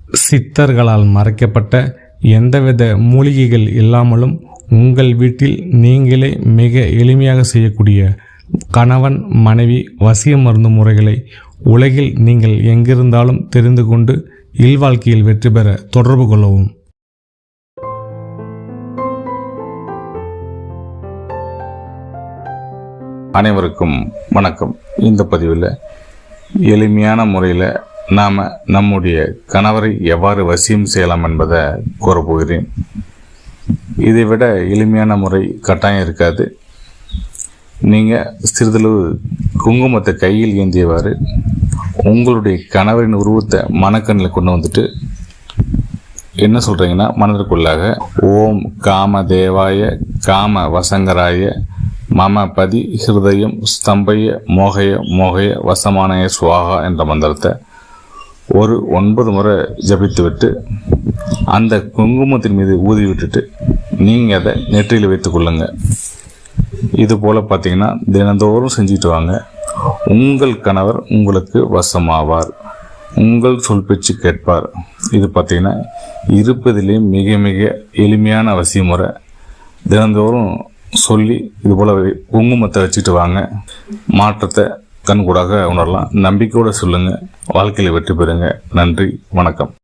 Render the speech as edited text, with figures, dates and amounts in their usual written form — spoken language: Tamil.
சித்தர்களால் மறைக்கப்பட்ட எந்தவித மூலிகைகள் இல்லாமலும் உங்கள் வீட்டில் நீங்களே மிக எளிமையாக செய்யக்கூடிய கணவன் மனைவி வசிய மருந்து முறைகளை உலகில் நீங்கள் எங்கிருந்தாலும் தெரிந்து கொண்டு இல்வாழ்க்கையில் வெற்றி பெற தொடர்பு கொள்ளவும். அனைவருக்கும் வணக்கம். இந்த பதிவில் எளிமையான முறையில் நாம் நம்முடைய கணவரை எவ்வாறு வசியம் செய்யலாம் என்பதை கூறப்போகிறேன். இதை விட எளிமையான முறை கட்டாயம் இருக்காது. நீங்கள் சிறிதளவு குங்குமத்தை கையில் ஏந்தியவாறு உங்களுடைய கணவரின் உருவத்தை மனக்கண்ணில் கொண்டு வந்துட்டு என்ன சொல்கிறீங்கன்னா, மனதிற்குள்ளாக ஓம் காம தேவாய காம வசங்கராய மம பதி ஹிருதயம் ஸ்தம்பய மோகய மோகய வசமானய சுவாகா என்ற மந்திரத்தை ஒரு 9 முறை ஜபித்துவிட்டு அந்த குங்குமத்தின் மீது ஊதி விட்டுட்டு நீங்கள் அதை நெற்றியில் வைத்துக் கொள்ளுங்க. இது போல் பார்த்தீங்கன்னா தினந்தோறும் செஞ்சுட்டு வாங்க. உங்கள் கணவர் உங்களுக்கு வசமாவார், உங்கள் சொல் பேச்சு கேட்பார். இது பார்த்தீங்கன்னா இருப்பதிலே மிக மிக எளிமையான அவசிய முறை. தினந்தோறும் சொல்லி இது போல் குங்குமத்தை வச்சுட்டு வாங்க. மாற்றத்தை கண்கூடாக உணரலாம். நம்பிக்கையோடு சொல்லுங்கள். வாழ்க்கையில் வெற்றி பெறுங்க. நன்றி, வணக்கம்.